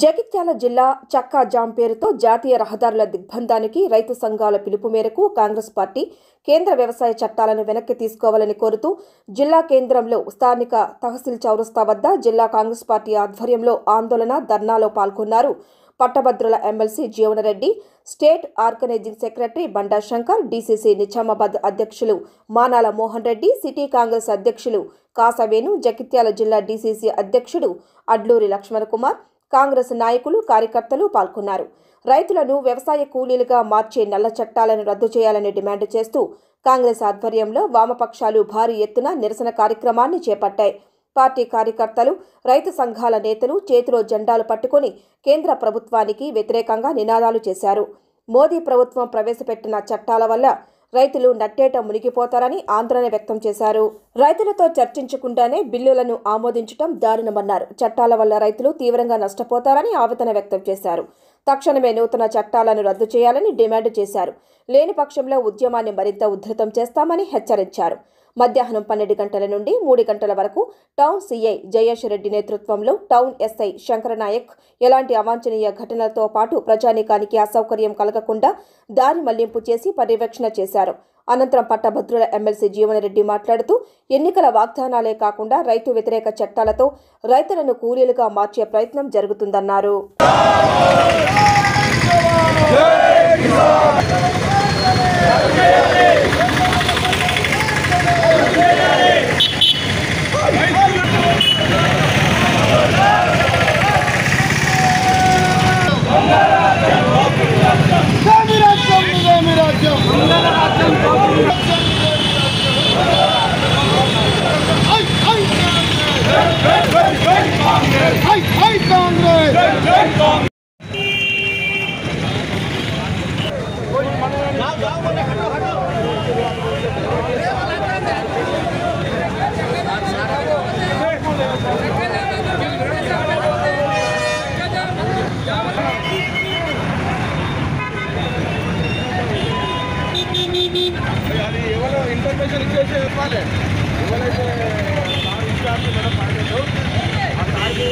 జగిత్యాల జిల్లా చక్కా జామ్ పేరుతో జాతీయ రహదారుల దిగ్బంధానికి రైతు సంఘాల పిలుపు మేరకు కాంగ్రెస్ పార్టీ కేంద్ర వ్యవసాయ చట్టాలను వెనక్కి తీసుకోవాలని కోరుతూ జిల్లా కేంద్రంలో స్థానిక తహసీల్ చౌరస్తా వద్ద జిల్లా కాంగ్రెస్ పార్టీ ఆధ్వర్యంలో ఆందోళన ధర్నాలో పాల్గొన్నారు. పట్టభద్రుల MLC Jeevan Reddy, state organising secretary Banda Shankar, DCC Nizamabad అధ్యక్షులు మానాల మోహన్ రెడ్డి, సిటీ కాంగ్రెస్ అధ్యక్షులు కాసవేణు, జగిత్యాల జిల్లా డీసీసీ అధ్యక్షుడు అడ్లూరి లక్ష్మణ కుమార్, కాంగ్రెస్ నాయకులు, కార్యకర్తలు పాల్గొన్నారు. రైతులను వ్యవసాయ కూలీలుగా మార్చే నల్ల చట్టాలను రద్దు చేయాలని డిమాండ్ చేస్తూ కాంగ్రెస్ ఆధ్వర్యంలో వామపక్షాలు భారీ ఎత్తున నిరసన కార్యక్రమాన్ని చేపట్టాయి. పార్టీ కార్యకర్తలు, రైతు సంఘాల నేతలు చేతిలో జెండాలు పట్టుకుని కేంద్ర ప్రభుత్వానికి వ్యతిరేకంగా నినాదాలు చేశారు. మోదీ ప్రభుత్వం ప్రవేశపెట్టిన చట్టాల వల్ల రైతులు నట్టేట మునిగిపోతారని ఆందోళన వ్యక్తం చేశారు. రైతులతో చర్చించకుండానే బిల్లులను ఆమోదించడం దారుణమన్నారు. చట్టాల వల్ల రైతులు తీవ్రంగా నష్టపోతారని ఆవేదన వ్యక్తం చేశారు. తక్షణమే నూతన చట్టాలను రద్దు చేయాలని డిమాండ్ చేశారు. లేని పక్షంలో ఉద్యమాన్ని మరింత ఉధృతం చేస్తామని హెచ్చరించారు. మధ్యాహ్నం 12 గంటల నుండి 3 గంటల వరకు టౌన్ సీఐ జయేష్ రెడ్డి నేతృత్వంలో టౌన్ ఎస్ఐ శంకరనాయక్ ఎలాంటి అవాంఛనీయ ఘటనలతో పాటు ప్రజానీకానికి అసౌకర్యం కలగకుండా దారి మళ్లింపు చేసి పర్యవేక్షణ చేశారు. అనంతరం పట్టభద్రుల ఎమ్మెల్సీ జీవనరెడ్డి మాట్లాడుతూ ఎన్నికల వాగ్దానాలే కాకుండా రైతు వ్యతిరేక చట్టాలతో రైతులను కూలీలుగా మార్చే ప్రయత్నం జరుగుతుందన్నారు. ఇన్ఫర్మేషన్ ఇచ్చేసి ఇవ్వాలి. ఎవరైతే ఇన్ఛార్జ్ మేడం పాడలేదు ఆ సార్కు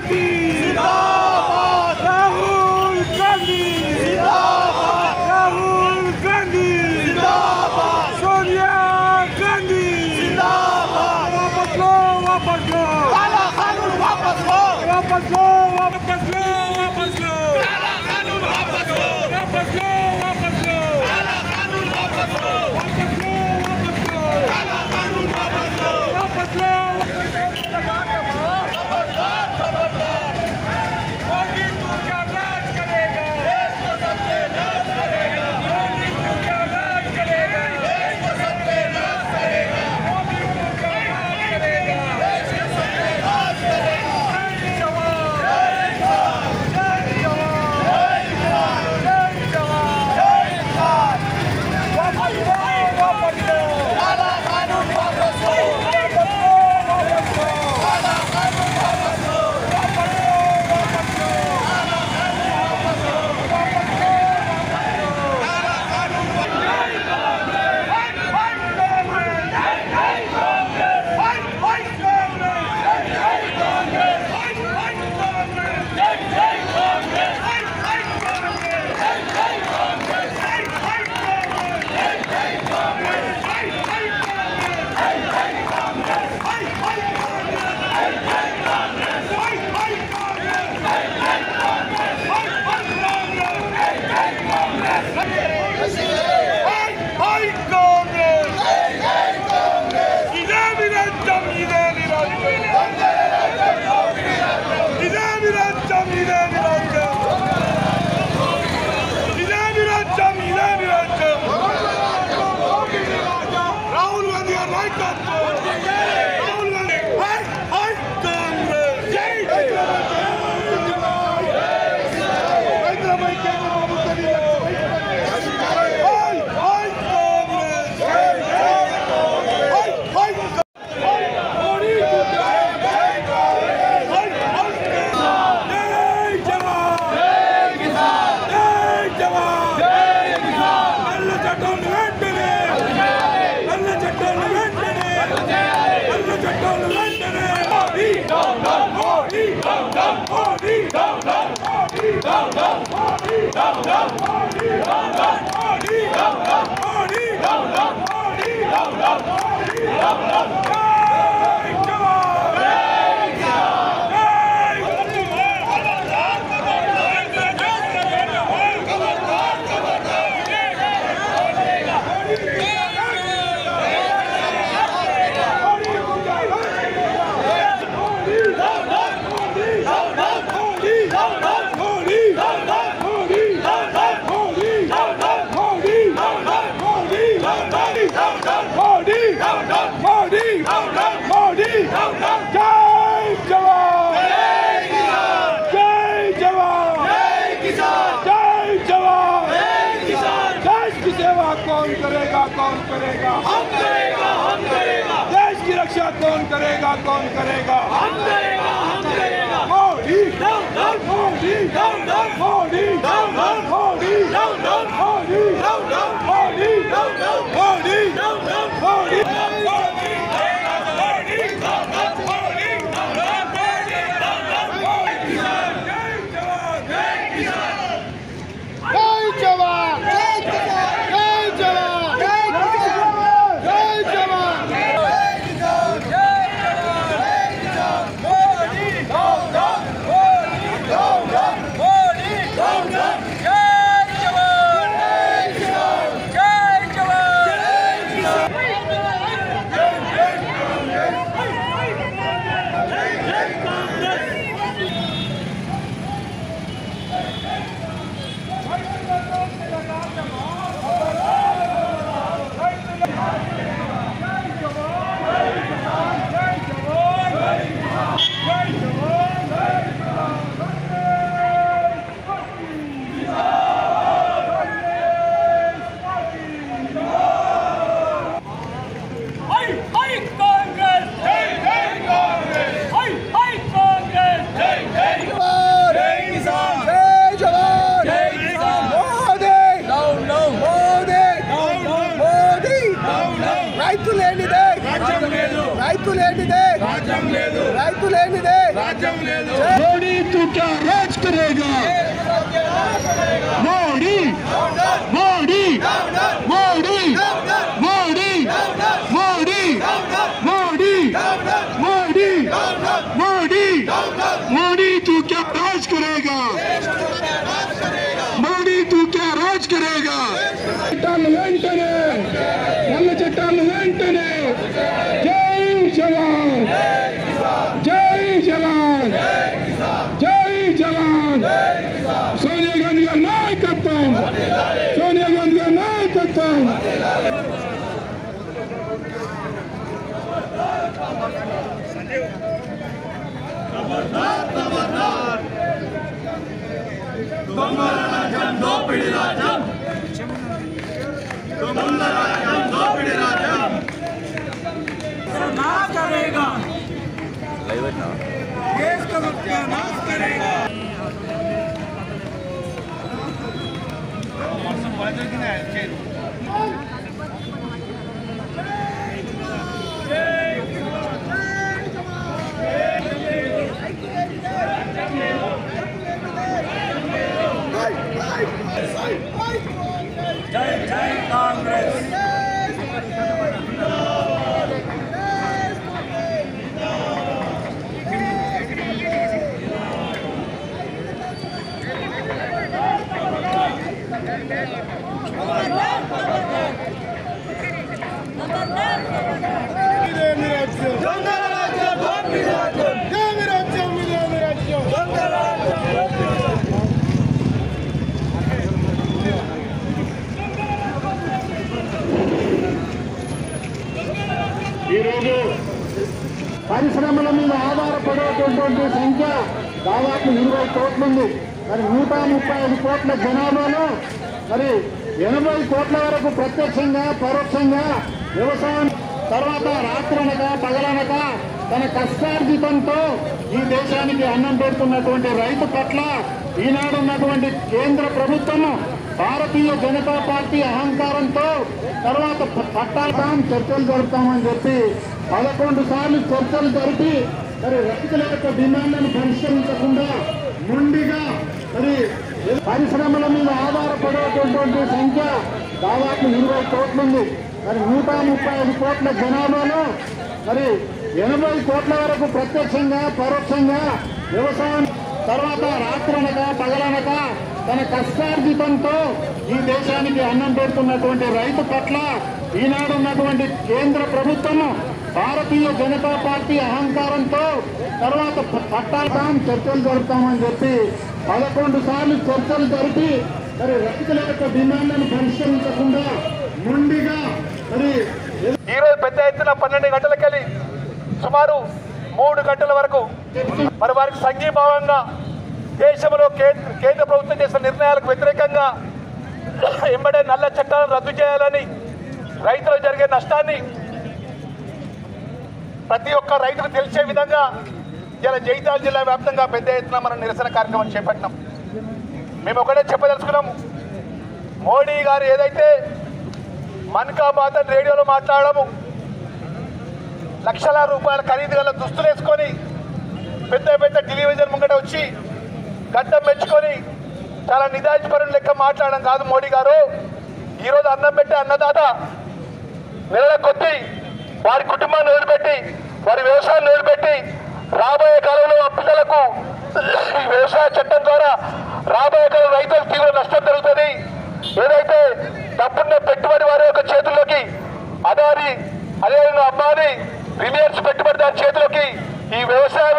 Zindabad! Rahul Gandhi! Zindabad! वापस लो, वापस लो, काला कानून वापस लो, वापस लो, वापस लो, काला कानून वापस लो, वापस लो, वापस लो, काला कानून वापस लो, वापस लो। मोदी तू क्या राज करेगा, देश को सत्यानाश करेगा। मोदी तू क्या राज करेगा, देश को सत्यानाश करेगा। मोदी तू क्या राज करेगा, देश को सत्यानाश करेगा। जय जवान, जय किसान, जय जवान, जय किसान, जय जवान, जय किसान। वापस लो, वापस लो, काला कानून वापस लो, वापस लो, वापस लो, काला कानून वापस लो, वापस लो, वापस लो, काला कानून वापस लो, वापस लो, काला कानून वापस लो। Fight fight Congress, fight fight Congress, fight fight Congress, fight fight Congress, fight fight Congress, fight fight Congress, fight fight Congress, fight fight Congress, fight fight Congress, fight fight Congress, fight fight Congress, fight fight Congress, fight fight Congress, fight fight Congress, fight fight Congress, fight fight Congress, fight fight Congress, fight fight Congress, fight fight Congress, इधर भी राज्यम, इधर भी राज्यम, इधर भी राज्यम, इधर भी राज्यम, इधर भी राज्यम, इधर भी राज्यम। राहुल गांधी का नायकत्व, राहुल गांधी, फाइट फाइट कांग्रेस, जय कौन करेगा, कौन करेगा, हम करेगा, हम करेगा। देश की रक्षा कौन करेगा, कौन करेगा, हम करेगा, हम करेगा। Modi down down, Modi down down, Modi down down, Modi down down, Modi down down, Modi down down, Modi down down, Modi Modi तू क्या राज करेगा, मोदी मोदी मोदी मोदी मोदी मोदी मोदी मोदी मोदी तू क्या राज సోనియా గాంధీ గారి నాయకత్వం, సోనియా గాంధీ గారి నాయకత్వం. देश का सत्यानाश करेगा। जय जय कांग्रेस। ఈరోజు పరిశ్రమల మీద ఆధారపడేటటువంటి సంఖ్య దాదాపు 20 కోట్లు ఉంది. మరి 135 కోట్ల జనాభాలో మరి 80 కోట్ల వరకు ప్రత్యక్షంగా పరోక్షంగా వ్యవసాయం, తర్వాత రాత్రనక పగలనక తన కష్టార్జితంతో ఈ దేశానికి అన్నం పెడుతున్నటువంటి రైతు పట్ల ఈనాడున్నటువంటి కేంద్ర ప్రభుత్వము భారతీయ జనతా పార్టీ అహంకారంతో తర్వాత పట్టాలతాం చర్చలు జరుపుతామని చెప్పి 11 సార్లు చర్చలు జరిపి మరి రైతుల యొక్క డిమాండ్లను పరిష్కరించకుండా మొండిగా మరి పరిశ్రమల మీద ఆధారపడేటటువంటి సంఖ్య దాదాపు 20 కోట్లు ఉంది. మరి 135 కోట్ల జనాభాలో మరి 80 కోట్ల వరకు ప్రత్యక్షంగా పరోక్షంగా వ్యవసాయం, తర్వాత రాత్రనక పగలనక తన కష్టార్జితంతో ఈ దేశానికి అన్నం పెడుతున్నటువంటి రైతు పట్ల ఈనాడున్నటువంటి కేంద్ర ప్రభుత్వము భారతీయ జనతా పార్టీ అహంకారంతో తర్వాత పట్టాలతాం చర్చలు జరుపుతామని చెప్పి 11 సార్లు చర్చలు జరిపి మరి రైతుల యొక్క డిమాండ్లను పరిష్కరించకుండా మొండిగా మరి ఈరోజు పెద్ద ఎత్తున 12 గంటలకెళ్ళి సుమారు 3 గంటల వరకు మరి వారికి సంఘీభావంగా దేశంలో కేంద్ర ప్రభుత్వం చేసిన నిర్ణయాలకు వ్యతిరేకంగా ఎంబడే నల్ల చట్టాలను రద్దు చేయాలని, రైతులకు జరిగే నష్టాన్ని ప్రతి ఒక్క రైతుకు తెలిసే విధంగా ఇలా జగిత్యాల జిల్లా వ్యాప్తంగా పెద్ద ఎత్తున మనం నిరసన కార్యక్రమం చేపట్టినాం. మేము ఒకటే చెప్పదలుచుకున్నాము, మోడీ గారు ఏదైతే మన్ కా బాత్ అని రేడియోలో మాట్లాడము, లక్షల రూపాయల ఖరీదు గల దుస్తులు వేసుకొని పెద్ద పెద్ద టెలివిజన్ ముంగట వచ్చి గడ్డం మెచ్చుకొని చాలా నిదాయిపరులు లెక్క మాట్లాడడం కాదు. మోడీ గారు ఈరోజు అన్నం పెట్టి అన్నదాత నెలల కొద్దీ వారి కుటుంబాన్ని వదిలిపెట్టి వారి వ్యవసాయాన్ని వదిలిపెట్టి రాబోయే కాలంలో ఆ పిల్లలకు ఈ వ్యవసాయ చట్టం ద్వారా రాబోయే కాలం రైతులకు తీవ్ర నష్టం జరుగుతుంది. ఏదైతే డబ్బున్న పెట్టుబడి వారి యొక్క చేతుల్లోకి అదాని అదేవిధంగా అమ్మాని రిలయన్స్ పెట్టుబడిదారి చేతులకి ఈ వ్యవసాయం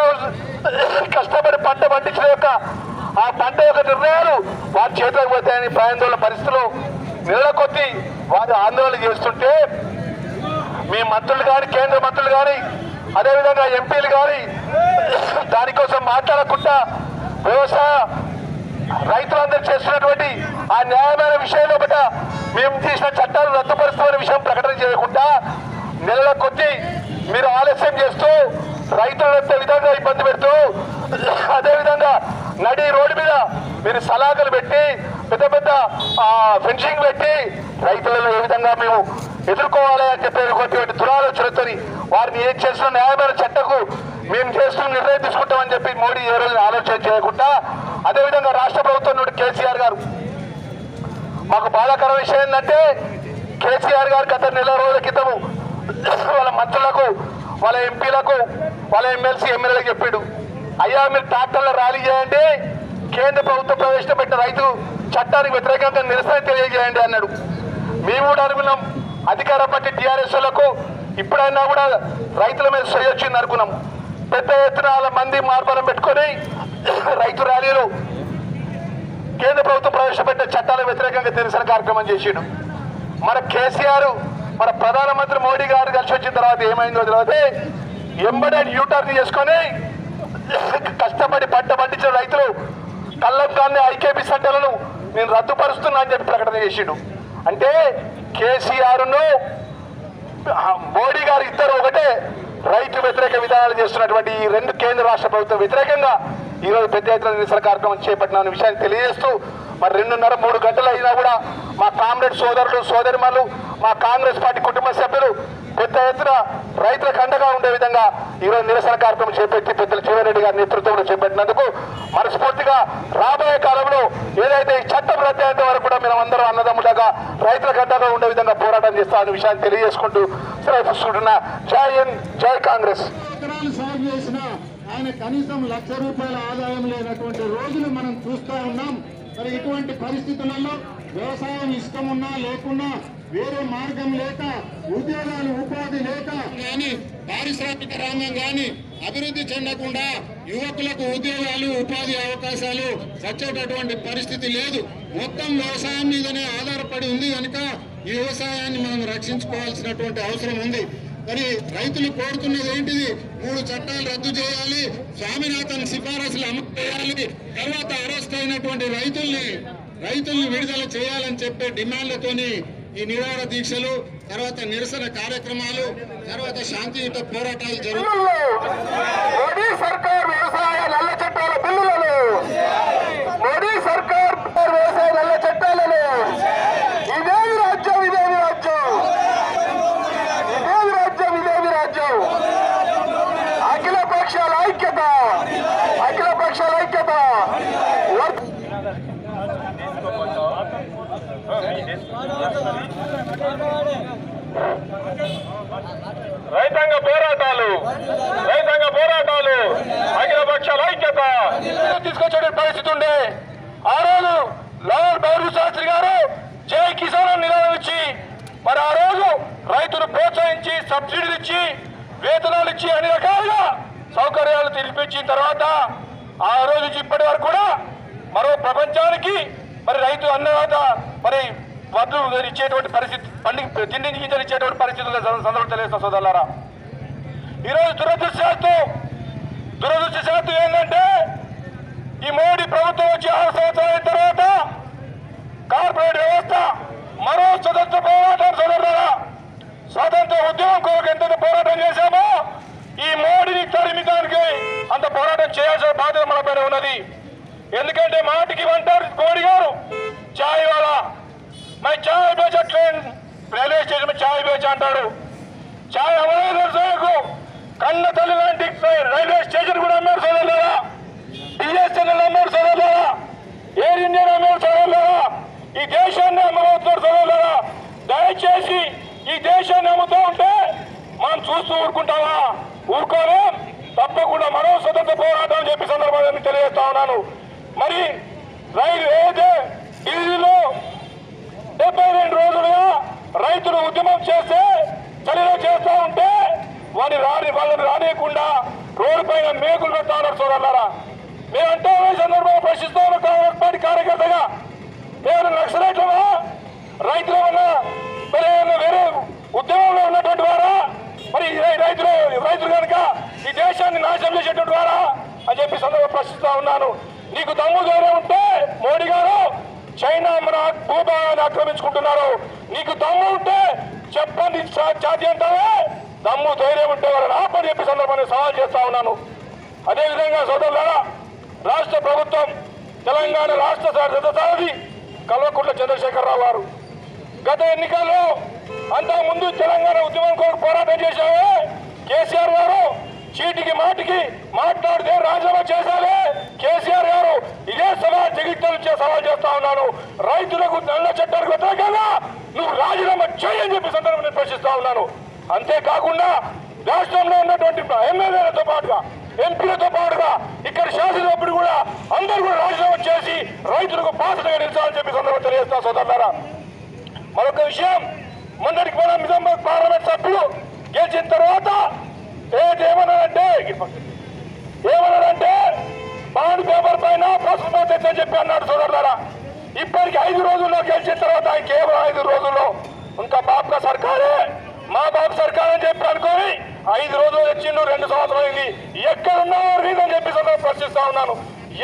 కష్టపడి పంట పండించిన యొక్క ఆ పంట యొక్క నిర్ణయాలు వారి చేతులకు పోతాయని భయాందోళన పరిస్థితుల్లో నెలల కొద్దీ వారు ఆందోళన చేస్తుంటే మీ మంత్రులు కానీ కేంద్ర మంత్రులు కానీ అదేవిధంగా ఎంపీలు కానీ దానికోసం మాట్లాడకుండా వ్యవసాయ రైతులందరూ చేస్తున్నటువంటి ఆ న్యాయమైన విషయంలో బట్ట మేము చేసిన చట్టాలు రద్దుపరుస్తున్న విషయం ప్రకటన చేయకుండా నెలల కొద్దీ మీరు ఆలస్యం చేస్తూ రైతులను ఎంత విధంగా ఇబ్బంది పెడుతూ అదేవిధంగా నడి రోడ్డు మీద మీరు సలాకలు పెట్టి పెద్ద పెద్ద ఫెన్సింగ్ పెట్టి రైతులను ఏ విధంగా మేము ఎదుర్కోవాలి అని చెప్పేటువంటి దురాలోచనతో వారిని ఏం చేస్తున్న న్యాయమైన చట్టకు మేము చేస్తున్న నిర్ణయం తీసుకుంటామని చెప్పి మోడీ ఏ రోజు ఆలోచన చేయకుండా అదేవిధంగా రాష్ట్ర ప్రభుత్వం నుండి కేసీఆర్ గారు మాకు బాధాకర విషయం ఏంటంటే కేసీఆర్ గారు గత నెల రోజుల క్రితము వాళ్ళ మంత్రులకు వాళ్ళ ఎంపీలకు వాళ్ళ ఎమ్మెల్సీ ఎమ్మెల్యేలకు చెప్పాడు, అయ్యా మీరు ట్రాక్టర్లో ర్యాలీ చేయండి, కేంద్ర ప్రభుత్వం ప్రవేశపెట్టిన రైతు చట్టానికి వ్యతిరేకంగా నిరసన తెలియజేయండి అన్నాడు. మేము కూడా అనుకున్నాం అధికార పార్టీ టీఆర్ఎస్లకు ఇప్పుడైనా కూడా రైతుల మీద చేయొచ్చింది అనుకున్నాం. పెద్ద ఎత్తున వాళ్ళ మంది మార్పులను పెట్టుకొని రైతు ర్యాలీలు కేంద్ర ప్రభుత్వం ప్రవేశపెట్టే చట్టాలకు వ్యతిరేకంగా నిరసన కార్యక్రమం చేసిండు. మన కేసీఆర్ మన ప్రధానమంత్రి మోడీ గారు కలిసి వచ్చిన తర్వాత ఏమైందో తర్వాత ఎంబడే యూటర్న్ చేసుకొని కష్టపడి పంట పండించిన రైతులు కళ్ళంకాన్ని ఐకేపీ చట్టాలను నేను రద్దుపరుస్తున్నా అని చెప్పి ప్రకటన చేసిండు. అంటే కేసీఆర్ను మోడీ గారు ఇద్దరు ఒకటే రైతు వ్యతిరేక విధానాలు చేస్తున్నటువంటి ఈ రెండు కేంద్ర రాష్ట్ర ప్రభుత్వం వ్యతిరేకంగా ఈరోజు పెద్ద ఎత్తున నిరసన కార్యక్రమం చేపట్టిన విషయాన్ని తెలియజేస్తూ మరి 2:30-3 గంటలు అయినా కూడా మా కామ్రేడ్ సోదరులు సోదరిమణులు మా కాంగ్రెస్ పార్టీ కుటుంబ సభ్యులు పెద్ద ఎత్తున రైతులకు అండగా ఉండే విధంగా ఈరోజు నిరసన కార్యక్రమం చేపట్టి పెద్దలు జీవన్రెడ్డి గారి నేతృత్వంలో చేపట్టినందుకు మనస్ఫూర్తిగా రాబోయే కాలంలో ఏదైతే ఈ చట్టం రద్దయ్యేంత వరకు కూడా మేము అందరం అన్నదమ్ములుగా రైతులకు అండగా ఉండే విధంగా పోరాటం చేస్తామనే విషయాన్ని తెలియజేసుకుంటూ సెలవుకుంటున్నా. జై హింద్, జై కాంగ్రెస్. ఎకరాలు సాగు చేసిన ఆయన కనీసం ₹1,00,000 ఆదాయం లేనటువంటి రోజులు మనం చూస్తూ ఉన్నాం. మరి ఇటువంటి పరిస్థితులలో వ్యవసాయం ఇష్టం ఉన్నా లేకున్నా వేరే మార్గం లేక ఉద్యోగాలు ఉపాధి లేక కానీ పారిశ్రామిక రంగం కానీ అభివృద్ధి చెందకుండా యువకులకు ఉద్యోగాలు ఉపాధి అవకాశాలు వచ్చేటటువంటి పరిస్థితి లేదు. మొత్తం వ్యవసాయం మీదనే ఆధారపడి ఉంది కనుక ఈ వ్యవసాయాన్ని మనం రక్షించుకోవాల్సినటువంటి అవసరం ఉంది. మరి రైతులు కోరుతున్నది ఏంటిది? 3 చట్టాలు రద్దు చేయాలి, స్వామినాథన్ సిఫారసులు అమలు చేయాలి, తర్వాత అరెస్ట్ అయినటువంటి రైతుల్ని విడుదల చేయాలని చెప్పే డిమాండ్లతోని ఈ నిరాహార దీక్షలు, తర్వాత నిరసన కార్యక్రమాలు, తర్వాత శాంతియుత పోరాటాలు జరుగుతాయి. మోడీ సర్కార్ వ్యవసాయ నల్ల చట్టాల బిల్లులను, మోడీ సర్కార్ వ్యవసాయ నల్ల చట్టాలను ఇదేమి రాజ్యం, ఇదేమి రాజ్యం, ఇదేమి రాజ్యం, ఇదేమి రాజ్యం. అఖిల పక్షాల ఐక్యత, అఖిల పక్షాల ఐక్యత. రైతాంగ పోరాటాలు, రైతాంగ పోరాటాలు, అఖిల పక్షాల ఐక్యత తీసుకొచ్చే పరిస్థితి ఉండే. ఆ రోజు లాల్ బహదూర్ శాస్త్రి గారు జై కిసాన్ నినాదం ఇచ్చి మరి ఆ రోజు రైతును ప్రోత్సహించి సబ్సిడీలు ఇచ్చి వేతనాలు ఇచ్చి అన్ని రకాలుగా సౌకర్యాలు తెలిపించిన తర్వాత ఆ రోజు ఇప్పటి వరకు కూడా మరో ప్రపంచానికి మరి రైతు అన్నదాత మరి వడ్లు ఇచ్చేటువంటి పరిస్థితి, తిండి గింజలు ఇచ్చేటువంటి పరిస్థితుల సందర్భం తెలియజేస్తా సోదరులారా. ఈరోజు దురదృష్టశాత్తు ఏంటంటే ఈ మోడీ ప్రభుత్వం వచ్చి 6 సంవత్సరాల తర్వాత కార్పొరేట్ వ్యవస్థ మరో స్వతంత్ర పోరాటం సోదరులారా. స్వాతంత్ర ఉద్యమం కొరకు ఎంత పోరాటం చేశామో ఈ మోడీని తరిమిదానికి అంత పోరాటం చేయాల్సిన బాధ్యత మన పైన ఉన్నది. ఎందుకంటే మాటికి అంటారు మోడీ గారు చాయ్ వాలా, मैं चाय बेचा, ट्रेन రైల్వే స్టేషన్ में चाय बेचा అంటాడు. చాయ్ అమలు కన్న తల్లి లాంటి రైల్వే స్టేషన్ కూడా అమ్మారు సోదరులారా, బిఎస్ఎన్ఎల్ అమ్మారు సోదరులారా, ఎయిర్ ఇండియన్ అమ్మారు సోదరులారా, ఈ దేశాన్ని అమ్మబోతున్నారు సోదరులారా. దయచేసి ఈ దేశాన్ని అమ్ముతూ ఉంటే మనం చూస్తూ ఊరుకుంటామా? ఊరుకోలేం. తప్పకుండా మరో స్వతంత్ర పోరాటం చెప్పి సందర్భాన్ని తెలియజేస్తా ఉన్నాను. మరి రైలు ఏదైతే ఢిల్లీలో 72 రోజులుగా రైతులు ఉద్యమం చేస్తే చలిలో చేస్తూ ఉంటే వాళ్ళని రానియకుండా రోడ్డు పైన మేకులు పెడతా ఉన్నారు సోదరులారా. మేమంటే ఈ సందర్భంగా ప్రశ్నిస్తా ఉన్నాం కాంగ్రెస్ పార్టీ కార్యకర్తగా. మేము నక్సలైట్లమా, రైతుల వల్ల మరి వేరే ఉద్యమంలో ఉన్నటువంటి వారా? మరి రైతులు కనుక ఈ దేశాన్ని నాశనం చేసేటువంటి వారా అని చెప్పి సందర్భంగా ప్రశ్నిస్తా ఉన్నాను. నీకు దమ్ము ధైర్యం ఉంటే మోడీ గారు చైనా మన భూభాగాన్ని ఆక్రమించుకుంటున్నారు, నీకు దమ్ము ఉంటే చెప్పండి జాతి అంటావే, దమ్ము ధైర్యం ఉంటే వాళ్ళని ఆపని చెప్పి సందర్భాన్ని సవాల్ చేస్తా ఉన్నాను. అదేవిధంగా సోదరులారా, రాష్ట్ర ప్రభుత్వం తెలంగాణ రాష్ట్ర రథసారథి కల్వకుంట్ల చంద్రశేఖరరావు గారు గత ఎన్నికల్లో అంతకుముందు తెలంగాణ ఉద్యమం కొరకు పోరాటం చేశావే కేసీఆర్ గారు, చీటికి మాటికి మాట్లాడితే రాజీనామా చేశారే కేసీఆర్ గారు. ఇదే సవాల్ జగిత్యాల సవాల్ చేస్తా ఉన్నాను. రైతులకు నల్ల చట్టాలకు వ్యతిరేకంగా నువ్వు రాజీనామా చేయని చెప్పి సందర్భంగా ప్రశ్నిస్తా ఉన్నాను. అంతేకాకుండా రాష్ట్రంలో ఉన్నటువంటి ఎమ్మెల్యేలతో పాటుగా ఎంపీలతో పాటుగా ఇక్కడ శాసనసభ్యుడు కూడా అందరూ కూడా రాజీనామా చేసి రైతులకు బాధ్యతగా నిలిచాలని చెప్పి సందర్భంగా తెలియజేస్తా సోదరులారా. మరొక విషయం, మొన్నటికి మన నిజామాబాద్ పార్లమెంట్ సభ్యుడు గెలిచిన తర్వాత ఏమన్నారంటే బాండ్ పేపర్ పైన పసుపు తెచ్చని చెప్పి అన్నాడు సోదరులారా. నెలలు 2 సంవత్సరాలు అయింది. ఎక్కడున్నారో రీజన్ చెప్పి ప్రశ్నిస్తా ఉన్నాను.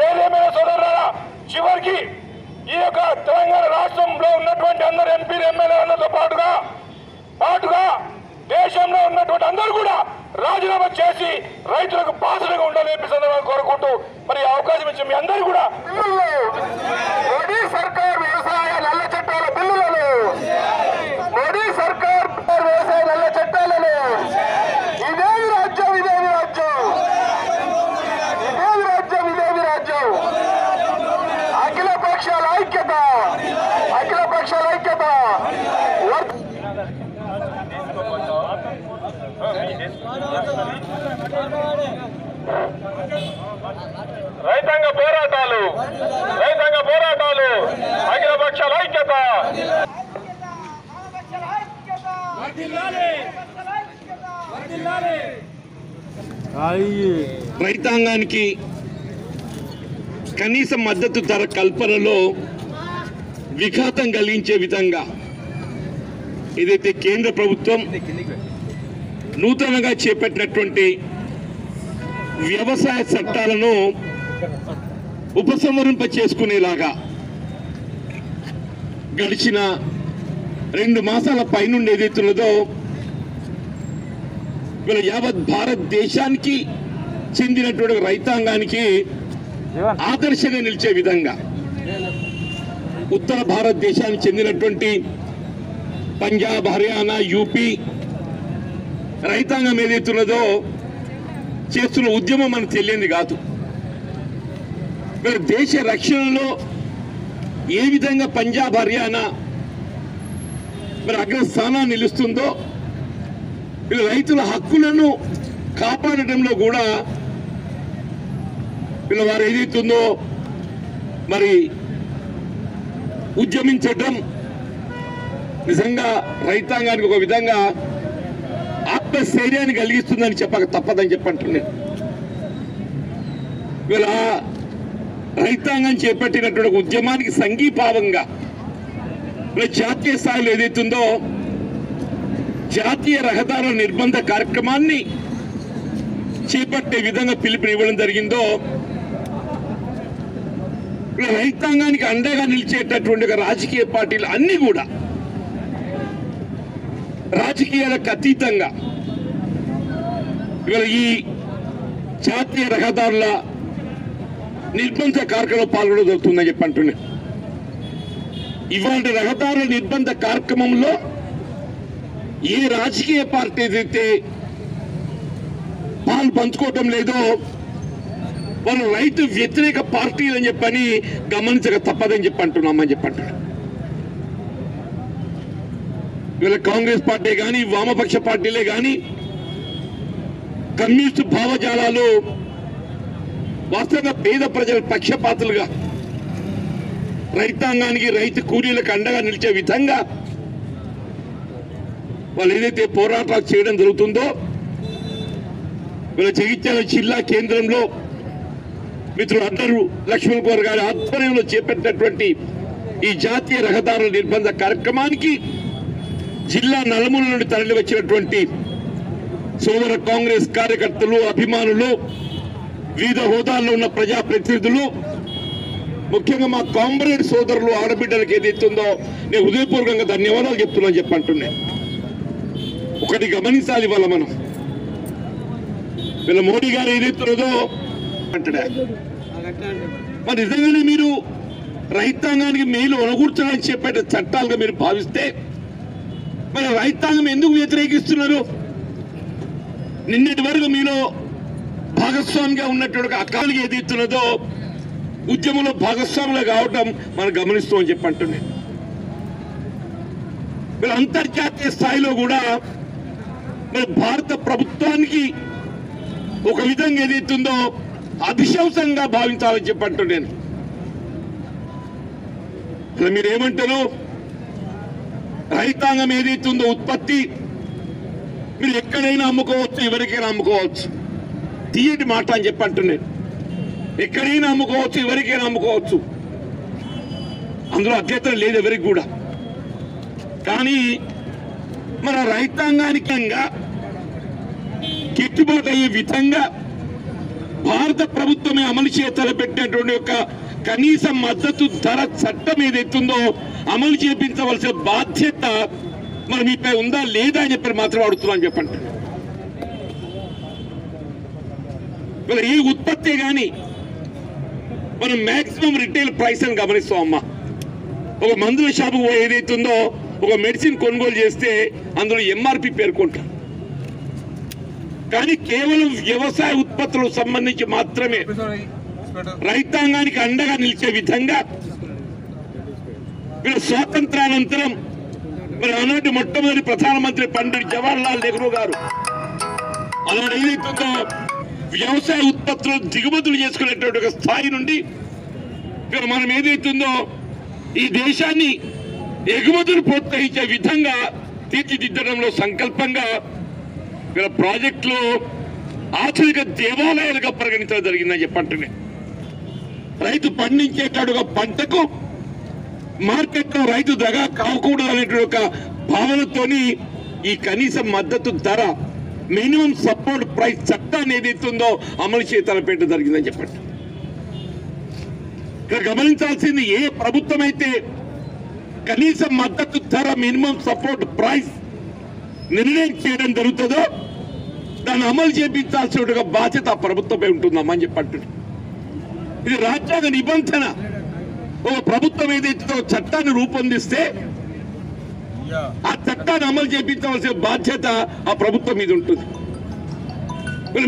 ఏదేమైనా సోదరులారా, చివరికి ఈ యొక్క తెలంగాణ రాష్ట్రంలో ఉన్నటువంటి అందరు ఎంపీలు ఎమ్మెల్యేలతో పాటుగా దేశంలో ఉన్నటువంటి అందరూ కూడా రాజీనామా చేసి రైతులకు బాసటగా ఉండాలని చెప్పి సందర్భంగా కోరుకుంటూ మరి అవకాశం ఇచ్చి మీ అందరూ కూడా మోడీ సర్కార్ వ్యవసాయ నల్ల చట్టాల బిల్లులను, మోడీ సర్కార్ వ్యవసాయ నల్ల చట్టాలను ఇదేమి రాజ్యం, ఇదేమి రాజ్యం, ఇదేమి రాజ్యం, ఇదేమి రాజ్యం. అఖిల పక్షాల ఐక్యత, అఖిల పక్షాల ఐక్యత. రైతాంగ పోరాటాలు, రైతాంగ పోరాటాలు, అఖిల పక్షాల ఐక్యత. రైతాంగానికి కనీస మద్దతు ధర కల్పనలో విఘాతం కలిగించే విధంగా ఏదైతే కేంద్ర ప్రభుత్వం నూతనంగా చేపట్టినటువంటి వ్యవసాయ చట్టాలను ఉపసంహరింప చేసుకునేలాగా గడిచిన 2 మాసాల పైనుండి ఏదైతున్నదో వీళ్ళ యావత్ భారతదేశానికి చెందినటువంటి రైతాంగానికి ఆదర్శంగా నిలిచే విధంగా ఉత్తర భారతదేశానికి చెందినటువంటి పంజాబ్, హర్యానా, యూపీ రైతాంగం ఏదైతున్నదో చేస్తున్న ఉద్యమం మనకు తెలియంది కాదు. వీళ్ళ దేశ రక్షణలో ఏ విధంగా పంజాబ్, హర్యానా మరి అగ్రస్థానాన్ని నిలుస్తుందో వీళ్ళ రైతుల హక్కులను కాపాడటంలో కూడా వీళ్ళ వారు ఏదైతుందో మరి ఉద్యమించటం నిజంగా రైతాంగానికి ఒక విధంగా ఆత్మస్థైర్యాన్ని కలిగిస్తుందని చెప్పక తప్పదని చెప్పంటున్నాను. వీళ్ళ రైతాంగం చేపట్టినటువంటి ఉద్యమానికి సంఘీభావంగా వీళ్ళ జాతీయ స్థాయిలో ఏదైతుందో జాతీయ రహదారుల నిర్బంధ కార్యక్రమాన్ని చేపట్టే విధంగా పిలుపునివ్వడం జరిగిందో రైతాంగానికి అండగా నిలిచేటటువంటి రాజకీయ పార్టీలు అన్ని కూడా రాజకీయాలకు అతీతంగా ఇవాళ ఈ జాతీయ రహదారుల నిర్బంధ కార్యక్రమంలో పాల్గొనడం జరుగుతుందని చెప్పి అంటున్నాను. ఇవాళ రహదారుల నిర్బంధ కార్యక్రమంలో ఏ రాజకీయ పార్టీ అయితే పాలు పంచుకోవటం లేదో వాళ్ళు రైతు వ్యతిరేక పార్టీలు అని చెప్పని గమనించక తప్పదని చెప్పి అంటున్నామని చెప్పి అంటున్నాను. వీళ్ళ కాంగ్రెస్ పార్టీ కానీ వామపక్ష పార్టీలే కానీ కమ్యూనిస్టు భావజాలాలు వాస్తవంగా పేద ప్రజల పక్షపాతులుగా రైతాంగానికి రైతు కూలీలకు అండగా నిలిచే విధంగా వాళ్ళు ఏదైతే పోరాటాలు చేయడం జరుగుతుందో వీళ్ళ జగిత్యాల జిల్లా కేంద్రంలో మిత్రుడు అడ్డరు లక్ష్మణ్ కుమార్ గారి ఆధ్వర్యంలో చేపట్టినటువంటి ఈ జాతీయ రహదారుల నిర్బంధ కార్యక్రమానికి జిల్లా నలుమూల నుండి తరలి వచ్చినటువంటి సోదర కాంగ్రెస్ కార్యకర్తలు, అభిమానులు, వివిధ హోదాల్లో ఉన్న ప్రజాప్రతినిధులు, ముఖ్యంగా మా కామ్రేడ్ సోదరులు, ఆడబిడ్డలకు ఏదైతుందో నేను హృదయపూర్వకంగా ధన్యవాదాలు చెప్తున్నాను చెప్పంటున్నా. ఒకటి గమనించాలి, వాళ్ళ మనం వీళ్ళ మోడీ గారు ఏదైతున్నదో అంటాడా మరి నిజంగానే మీరు రైతాంగానికి మేలు అనుకూర్చాలని చెప్పేట చట్టాలుగా మీరు భావిస్తే మరి రైతాంగం ఎందుకు వ్యతిరేకిస్తున్నారు? నిన్నటి వరకు మీలో భాగస్వామిగా ఉన్నటువంటి అకాలిగా ఏదైతున్నదో ఉద్యమంలో భాగస్వాములు కావటం మనం గమనిస్తూ అని చెప్పంటున్నాను. వీళ్ళ అంతర్జాతీయ స్థాయిలో కూడా మరి భారత ప్రభుత్వానికి ఒక విధంగా ఏదైతుందో అభిశంసంగా భావించాలని చెప్పంటున్నాను. మీరేమంటారు? రైతాంగం ఏదైతుందో ఉత్పత్తి మీరు ఎక్కడైనా అమ్ముకోవచ్చు, ఎవరికైనా అమ్ముకోవచ్చు, తీయటి మాట అని చెప్పంటున్నాను. ఎక్కడైనా అమ్ముకోవచ్చు, ఎవరికైనా అమ్ముకోవచ్చు, అందులో అభ్యంతరం లేదు ఎవరికి కూడా. కానీ మన రైతాంగానికి గిట్టుబాటు అయ్యే విధంగా భారత ప్రభుత్వమే అమలు చేతలపెట్టినటువంటి ఒక కనీస మద్దతు ధర చట్టం ఏదైతుందో అమలు చేపించవలసిన బాధ్యత మరి మీపై ఉందా లేదా అని చెప్పి మాత్రం అడుగుతున్నాను చెప్పండి. మరి ఈ ఉత్పత్తి కానీ మనం మాక్సిమం రిటైల్ ప్రైస్ అని గమనిస్తాం అమ్మా. ఒక మందుల షాపు ఏదైతుందో ఒక మెడిసిన్ కొనుగోలు చేస్తే అందులో ఎంఆర్పి పేర్కొంటారు. కానీ కేవలం వ్యవసాయ ఉత్పత్తులకు సంబంధించి మాత్రమే రైతాంగానికి అండగా నిలిచే విధంగా వీళ్ళ స్వాతంత్రానంతరం మరి ఆనాటి మొట్టమొదటి ప్రధానమంత్రి పండిట్ జవహర్లాల్ నెహ్రూ గారు అలాంటి ఏదైతుందో వ్యవసాయ ఉత్పత్తులు దిగుమతులు చేసుకునేటువంటి ఒక స్థాయి నుండి ఇక్కడ మనం ఏదైతుందో ఈ దేశాన్ని ఎగుమతులు ప్రోత్సహించే విధంగా తీర్చిదిద్దడంలో సంకల్పంగా ఇక్కడ ప్రాజెక్టులు ఆధునిక దేవాలయాలుగా పరిగణించడం జరిగిందని చెప్పంటున్నాయి. రైతు పండించేటటువంటి పంటకు మార్కెట్లో రైతు దగా కాకూడదు అనేటువంటి ఒక భావనతోని ఈ కనీస మద్దతు ధర మినిమం సపోర్ట్ ప్రైస్ చట్టాన్ని ఏదైతుందో అమలు చేతలపెట్టడం జరిగిందని చెప్పండి. ఇక్కడ గమనించాల్సింది ఏ ప్రభుత్వం అయితే కనీస మద్దతు ధర మినిమం సపోర్ట్ ప్రైస్ నిర్ణయం చేయడం జరుగుతుందో దాన్ని అమలు చేపించాల్సిన బాధ్యత ఆ ప్రభుత్వమే ఉంటుందమ్మని చెప్పండి. ఇది రాజ్యాంగ నిబంధన. ఒక ప్రభుత్వం ఏదైతే చట్టాన్ని రూపొందిస్తే ఆ చట్టాన్ని అమలు చేపించవలసిన బాధ్యత ఆ ప్రభుత్వం మీద ఉంటుంది.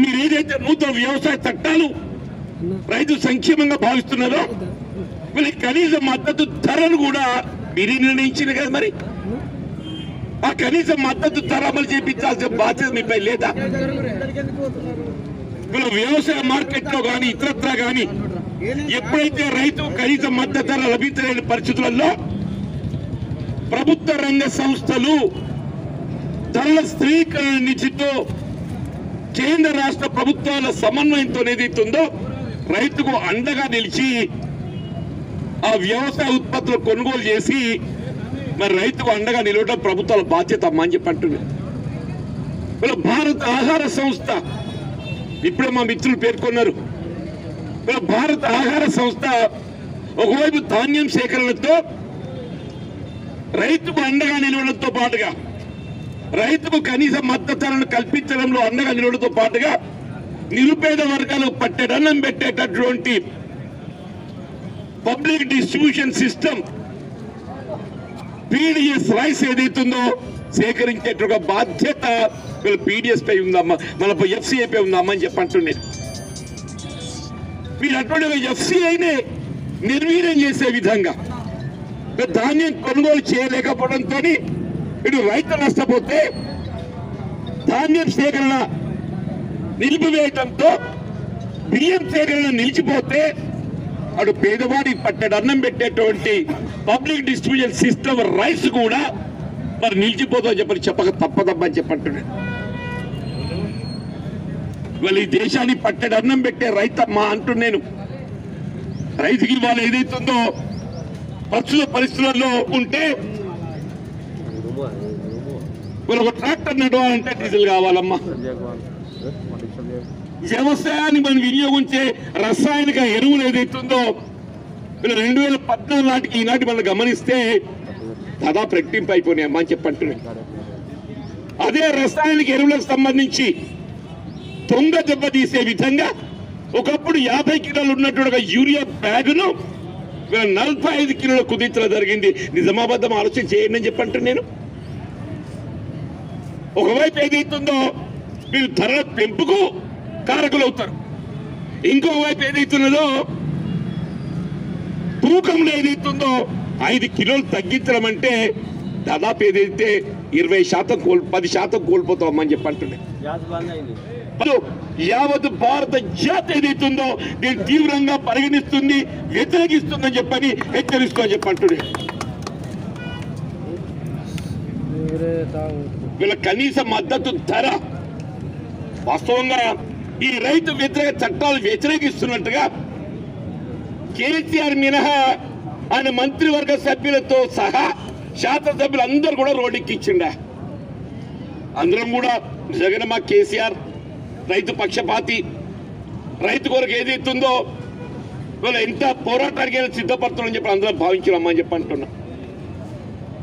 మీరు ఏదైతే నూతన వ్యవసాయ చట్టాలు రైతు సంక్షేమంగా భావిస్తున్నారో వీళ్ళకి కనీస మద్దతు ధరను కూడా మీరు నిర్ణయించింది కదా. మరి ఆ కనీస మద్దతు ధర అమలు చేపించాల్సిన బాధ్యత మీపై లేదా? వీళ్ళ వ్యవసాయ మార్కెట్లో కానీ ఇతరత్రా కానీ ఎప్పుడైతే రైతు కనీస మద్దతు ధర లభించలేని పరిస్థితులలో ప్రభుత్వ రంగ సంస్థలు ధరల స్థిరీకరణ నిధితో కేంద్ర రాష్ట్ర ప్రభుత్వాల సమన్వయంతో ఏదైతుందో రైతుకు అండగా నిలిచి ఆ వ్యవసాయ ఉత్పత్తులు కొనుగోలు చేసి మరి రైతుకు అండగా నిలవడం ప్రభుత్వాల బాధ్యత అమ్మా అని చెప్పంటున్నారు. భారత ఆహార సంస్థ ఇప్పుడే మా మిత్రులు పేర్కొన్నారు. భారత ఆహార సంస్థ ఒకవైపు ధాన్యం సేకరణతో రైతుకు అండగా నిలవడంతో పాటుగా రైతుకు కనీస మద్దతు ధరను కల్పించడంలో అండగా నిలవడంతో పాటుగా నిరుపేద వర్గాలకు పట్టెడన్నం పెట్టేటటువంటి public distribution system PDS rice ఏదైతుందో సేకరించేట బాధ్యత పీడిఎస్ పై ఉందమ్మా, మన ఎఫ్సిఐ పై ఉందమ్మా అని చెప్పంటున్నారు. మీరు అటువంటి ఎఫ్సిఐనే నిర్వీర్యం చేసే విధంగా ధాన్యం కొనుగోలు చేయలేకపోవడంతో ఇటు రైతు నష్టపోతే ధాన్యం సేకరణ నిలిపివేయడంతో బియ్యం సేకరణ నిలిచిపోతే అటు పేదవాడి పట్టెడు అన్నం పెట్టేటువంటి పబ్లిక్ డిస్ట్రిబ్యూషన్ సిస్టమ్ రైస్ కూడా మరి నిలిచిపోతుందని చెప్పని చెప్పక తప్పదమ్మని చెప్పంటున్నాడు. వాళ్ళు ఈ దేశాన్ని పట్టెడు అన్నం పెట్టే రైతమ్మా అంటున్నాను. రైతుకి వాళ్ళు ఏదైతుందో ప్రస్తుత పరిస్థితుల్లో ఉంటే వాళ్ళు ఒక ట్రాక్టర్ నడవాలంటే డీజిల్ కావాలమ్మా. వ్యవసాయాన్ని మనం వినియోగించే రసాయనిక ఎరువులు ఏదైతుందో 2014 నాటికి ఈనాటి మనం గమనిస్తే దాదాపు రెట్టింపు అయిపోయినాయమ్మా అని చెప్పంటున్నాయి. అదే రసాయనిక ఎరువులకు సంబంధించి దొంగ దెబ్బతీసే విధంగా ఒకప్పుడు 50 కిలోలు ఉన్నటువంటి యూరియా బ్యాగును 45 కిలోల కుదించడం జరిగింది. నిజామాబాద్ ఆలోచన చేయండి అని చెప్పంటే నేను ఒకవైపు ఏదైతుందో మీరు ధరల పెంపుకు కారకులు అవుతారు, ఇంకొక వైపు ఏదైతున్నదో తూకంలో ఏదైతుందో 5 కిలోలు తగ్గించడం అంటే దాదాపు ఏదైతే 20% 10% కోల్పోతామని చెప్పంటున్నాయి. యావత్ భారత జాతి ఏదైతుందో దీన్ని తీవ్రంగా పరిగణిస్తుంది, వ్యతిరేకిస్తుందని చెప్పని హెచ్చరిస్తుందని చెప్పంటున్నాయి. వీళ్ళ కనీస మద్దతు ధర వాస్తవంగా ఈ రైతు వ్యతిరేక చట్టాలు వ్యతిరేకిస్తున్నట్టుగా కేసీఆర్ మినహా ఆయన మంత్రివర్గ సభ్యులతో సహా శాసనసభ్యులు అందరూ కూడా రోడ్డెక్కిచ్చిండ. అందరం కూడా జగన్ మా కేసీఆర్ రైతు పక్షపాతి, రైతు కొరకు ఏదైతుందో ఇవాళ ఎంత పోరాటానికి సిద్ధపడుతుందని చెప్పి అందరం భావించామని చెప్పి అంటున్నా.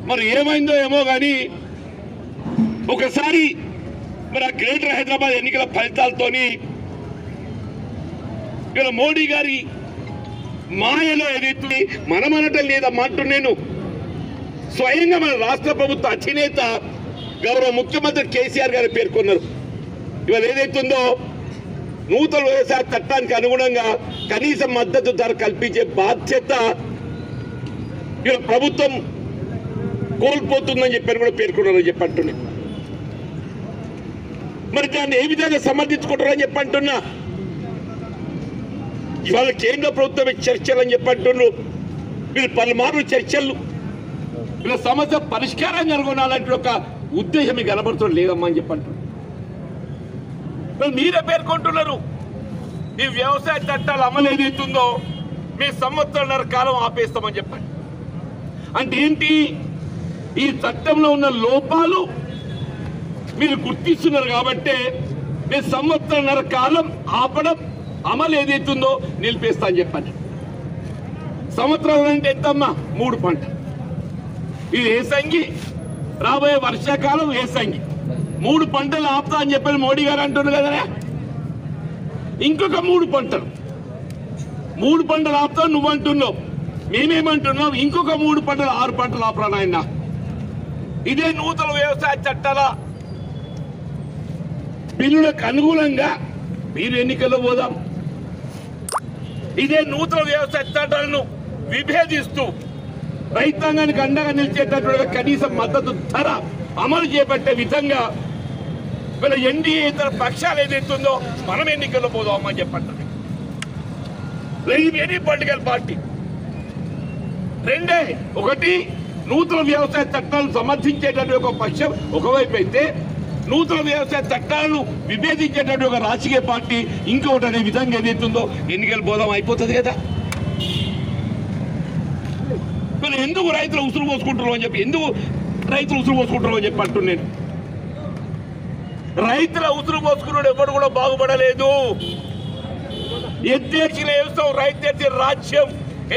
మరి ఏమైందో ఏమో కానీ ఒకసారి మరి ఆ గ్రేటర్ హైదరాబాద్ ఎన్నికల ఫలితాలతోని ఇవాళ మోడీ గారి మాయలో ఏదైతుంది మనమనటం లేదమ్మా అంటూ నేను స్వయంగా మన రాష్ట్ర ప్రభుత్వ అధినేత గౌరవ ముఖ్యమంత్రి కేసీఆర్ గారు పేర్కొన్నారు. ఇవాళ ఏదైతుందో నూతన వ్యవసాయ చట్టానికి అనుగుణంగా కనీస మద్దతు ధర కల్పించే బాధ్యత ఇవాళ ప్రభుత్వం కోల్పోతుందని చెప్పని కూడా పేర్కొన్నారని చెప్పంటున్నా. మరి దాన్ని ఏ విధంగా సమర్థించుకుంటారని చెప్పంటున్నా. ఇవాళ కేంద్ర ప్రభుత్వమే చర్చలు అని చెప్పంటున్నారు. వీళ్ళు పలుమార్లు చర్చలు వీళ్ళ సమస్య పరిష్కారం కనుగొనాలంటే ఒక ఉద్దేశం కనబడుతుంది లేదమ్మా అని చెప్పంటున్నారు. మీరే పేర్కొంటున్నారు ఈ వ్యవసాయ చట్టాలు అమలు ఏదైతుందో మీ సంవత్సరాల కాలం ఆపేస్తామని చెప్పండి. అంటే ఏంటి? ఈ చట్టంలో ఉన్న లోపాలు మీరు గుర్తిస్తున్నారు కాబట్టి మీ సంవత్సరాల కాలం ఆపడం అమలు ఏదైతుందో నిలిపేస్తా అని చెప్పండి. సంవత్సరాలు అంటే ఎంతమ్మా? 3 పంటలు. ఇది ఏసంగి, రాబోయే వర్షాకాలం ఏసంగి, 3 పంటలు ఆపుతా అని చెప్పని మోడీ గారు అంటున్నారు కదా. ఇంకొక 3 పంటలు 3 పంటలు ఆపుతా నువ్వు అంటున్నావు, మేమేమంటున్నాం ఇంకొక 3 పంటలు 6 పంటలు ఆపరా నాయన. ఇదే నూతన వ్యవసాయ చట్టాల బిల్లులకు అనుగుణంగా మీరు ఎన్నికల్లో పోదాం. ఇదే నూతన వ్యవసాయ చట్టాలను విభేదిస్తూ రైతాంగానికి అండగా నిలిచేటటువంటి కనీస మద్దతు ధర అమలు చేపట్టే విధంగా వీళ్ళ ఎన్డీఏ ఇతర పక్షాలు ఏదైతుందో మనం ఎన్నికల్లో పోదామని చెప్పండి. ఎనీ పొలిటికల్ పార్టీ రెండే, ఒకటి నూతన వ్యవసాయ చట్టాలను సమర్థించేటటువంటి ఒక పక్షం ఒకవైపు అయితే, నూతన వ్యవసాయ చట్టాలను విభేదించేటటువంటి ఒక రాజకీయ పార్టీ ఇంకొకటి అనే విధంగా ఏదైతుందో ఎన్నికలు పోదాం అయిపోతుంది కదా. వీళ్ళు ఎందుకు రైతులు ఉసురు పోసుకుంటారు అని చెప్పి, ఎందుకు రైతులు ఉసురు పోసుకుంటారు అని చెప్పి అంటున్నాను. రైతుల ఉసురు పోసుకున్నాడు ఎవరు కూడా బాగుపడలేదు. ఎద్దేసిన వ్యవసాయం రైతు రాజ్యం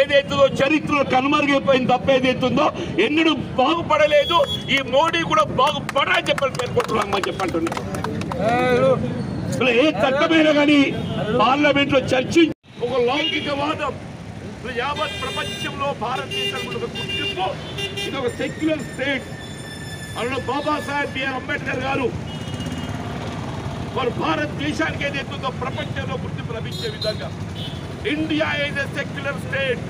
ఏదైతుందో చరిత్రలో కనుమరుగైపోయింది తప్ప ఏదైతుందో ఎన్నడూ బాగుపడలేదు. ఈ మోడీ కూడా బాగుపడని చెప్పని పేర్కొంటున్నామని చెప్పంటున్నాను. ఏ చట్టమైనా కానీ పార్లమెంట్ లో చర్చించి ఒక లౌకికవాదం యావత్ ప్రపంచంలో భారతదేశం ఒక గుర్తింపు, ఇది ఒక సెక్యులర్ స్టేట్. అందులో బాబాసాహెబ్ బిఆర్ అంబేద్కర్ గారు వారు భారతదేశానికి ఏదైతుందో ప్రపంచంలో గుర్తింపు లభించే విధంగా India is a secular state.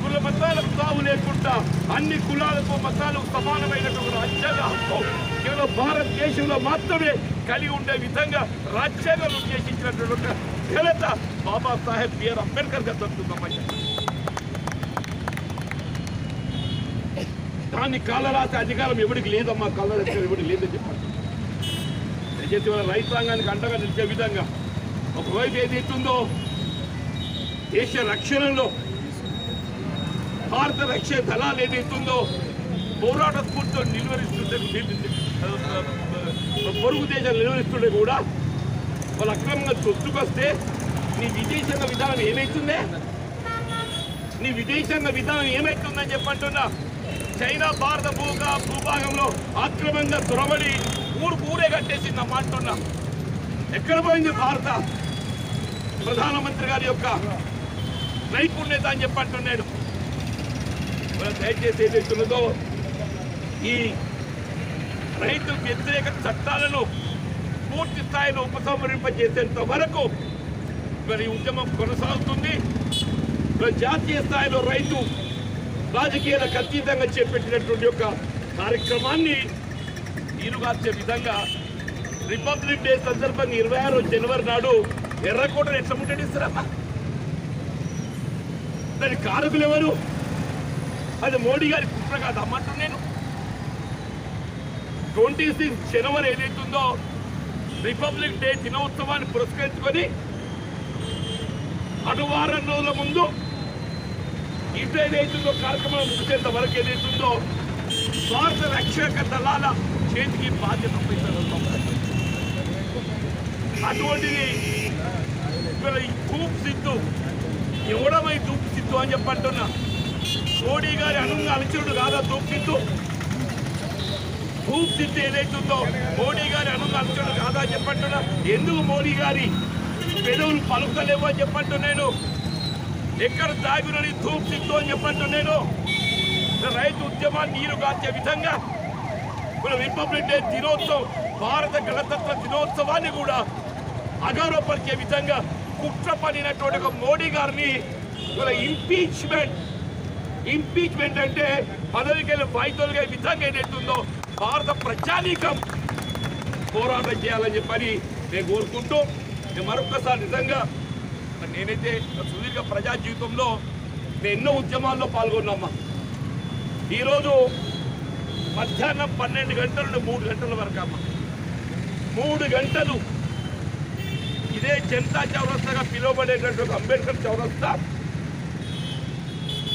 కుల మతాలకు తావు లేకుండా అన్ని కులాలకు మతాలకు సమానమైనటువంటి రాజ్యాంగ హక్కు కేవలం భారతదేశంలో మాత్రమే కలిగి ఉండే విధంగా రాజ్యాంగం ఉద్దేశించినటువంటి ఘనత బాబాసాహెబ్ బిఆర్ అంబేద్కర్ గారు దొరుకుతుందమ్మని. దాన్ని కాలరాసే అధికారం ఎవరికి లేదమ్మా, కాలరాసే ఎవరికి లేదని చెప్పాలి. దయచేసి వాళ్ళ రైతాంగానికి అండగా నిలిచే విధంగా ఒకవైపు ఏదైతుందో దేశ రక్షణలో భారత రక్షణ దళాలు ఏదైతుందో పోరాట స్ఫూర్తితో నిలువరిస్తుంటే, పొరుగు దేశాలు నిలువరిస్తుంటే కూడా వాళ్ళు అక్రమంగా చొచ్చుకొస్తే నీ విదేశాంగ విధానం ఏమైతుందే? నీ విదేశాంగ విధానం ఏమైతుందని చెప్పంటున్నా. చైనా భారత భూభాగంలో అక్రమంగా దొరబడి ఊరే కట్టేసిందమ్మా అంటున్నా. ఎక్కడ పోయింది భారత ప్రధానమంత్రి గారి యొక్క నైపుణ్యత అని చెప్పంటున్నాడు. దయచేసి ఏదైతున్నదో ఈ రైతు వ్యతిరేక చట్టాలను పూర్తి స్థాయిలో ఉపసంహరింపజేసేంత వరకు మరి ఉద్యమం కొనసాగుతుంది. జాతీయ స్థాయిలో రైతు రాజకీయాలకు అతీతంగా చేపట్టినటువంటి యొక్క కార్యక్రమాన్ని నీరుగార్చే విధంగా రిపబ్లిక్ డే సందర్భంగా 26 జనవరి నాడు ఎర్రకోటను ఎట్లా ముట్టడిస్తారమ్మా? దాని కారకులు ఎవరు? అది మోడీ గారి కుట్ర కాదు అమ్మంటాను నేను. 26 జనవరి ఏదైతుందో రిపబ్లిక్ డే దినోత్సవాన్ని పురస్కరించుకొని అటు వారం రోజుల ముందు ఇటు ఏదైతుందో కార్యక్రమం ముగిసేంత వరకు ఏదైతుందో భారత రక్షక దళాల చేతికి బాధ్యత అటువంటిది ఇవాళ ఈ ధూప్ సిద్ధు ఎవడమై ధూప్ సిద్ధు అని చెప్పంటున్నా. మోడీ గారి అనుంగ అలచరుడు కాదా ధూప్ సిద్ధు? ధూప్ సిద్ధు ఏదైతుందో మోడీ గారి అనుంగ అలచరుడు కాదా అని చెప్పంటున్నా. ఎందుకు మోడీ గారి పెదవులు పలుకుతలేవు అని చెప్పంటున్నాను. ఎక్కడ దాగునని ధూప్ సిద్ధు అని చెప్పంటున్నాను. రైతు ఉద్యమాన్ని నీరు కాచే విధంగా మన రిపబ్లిక్ డే దినోత్సవం, భారత గణతంత్ర దినోత్సవాన్ని కూడా అగౌరవపరిచే విధంగా కుట్ర పడినటువంటి ఒక మోడీ గారిని ఇంపీచ్మెంట్ అంటే పదవికి వెళ్ళి వాయితోలుగా విధంగా ఏదైతుందో భారత ప్రజానీకం పోరాటం చేయాలని చెప్పని నేను కోరుకుంటూ, నేను మరొకసారి నిజంగా నేనైతే సుదీర్ఘ ప్రజా జీవితంలో నేను ఎన్నో ఉద్యమాల్లో పాల్గొన్నామ్మా. ఈరోజు మధ్యాహ్నం 12 గంటల నుండి 3 గంటల వరకు అమ్మ 3 గంటలు ఇదే జనతా చౌరస్తాగా పిలువబడేటువంటి ఒక అంబేద్కర్ చౌరస్తా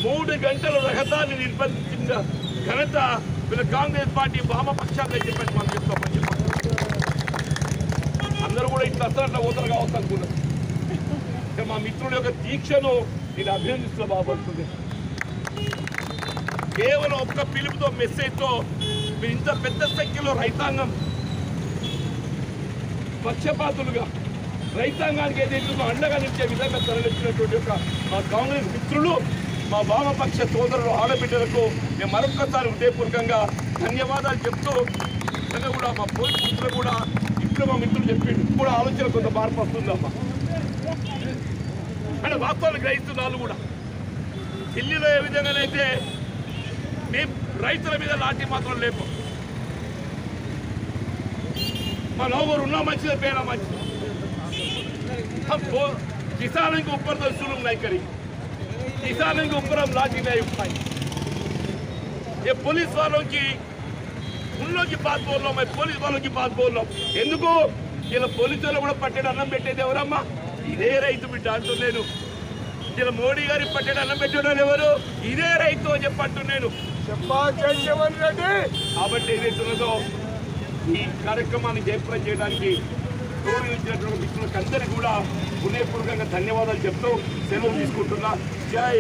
3 గంటలు రహదారిని నిర్బంధించిన ఘనత వీళ్ళ కాంగ్రెస్ పార్టీ వామపక్షాలు చెప్పండి మనం చెప్తామని చెప్పారు. అందరూ కూడా ఇట్లా అసలు ఓతలు కావచ్చు అనుకున్నారు. మా మిత్రుల యొక్క దీక్షను నేను అభినందిస్తున్న బాగుంటుంది. కేవలం ఒక్క పిలుపుతో మెసేజ్తో మీరు ఇంత పెద్ద సంఖ్యలో రైతాంగం పక్షపాతులుగా రైతాంగానికి ఏదైతే అండగా నిలిచే విధంగా తరలించినటువంటి యొక్క మా కాంగ్రెస్ మిత్రులు, మా వామపక్ష సోదరులు, ఆడబిడ్డలకు నేను మరొక్కసారి హృదయపూర్వకంగా ధన్యవాదాలు చెప్తూ, నిజంగా కూడా మా పోలీసు మిత్రులు కూడా ఇప్పుడు మా మిత్రులు చెప్పిండు కూడా ఆలోచన కొంత మార్పు వస్తుందమ్మా అంటే వాస్తవాలు గ్రహిస్తున్నారు కూడా. ఢిల్లీలో ఏ విధంగానైతే మేము రైతుల మీద లాఠీ మాత్రం లేపు, మా నలుగురు ఉన్న మంచిది పేరా మంచిది. किसानों के ऊपर तो जुल्म नहीं करी, किसानों के ऊपर हम लाठी नहीं उठाई. ये पुलिस वालों की, उन लोगों की बात बोल रहा हूँ मैं, पुलिस वालों की बात बोल रहा हूँ. ఎందుకు ఇలా పోలీసు వాళ్ళు కూడా పట్టేడు అన్నం పెట్టేది ఎవరమ్మా? ఇదే రైతు బిడ్డ అంటున్నాను. ఇలా మోడీ గారి పట్టేడు అన్నం పెట్టడం ఎవరు? ఇదే రైతు అని చెప్పంటున్నాను. కాబట్టి ఏదైతున్నదో ఈ కార్యక్రమాన్ని జయప్రదం చేయడానికి తోడు మిత్రులకు అందరికీ కూడా హృదయపూర్వకంగా ధన్యవాదాలు చెప్తూ సెలవు తీసుకుంటున్నా. జై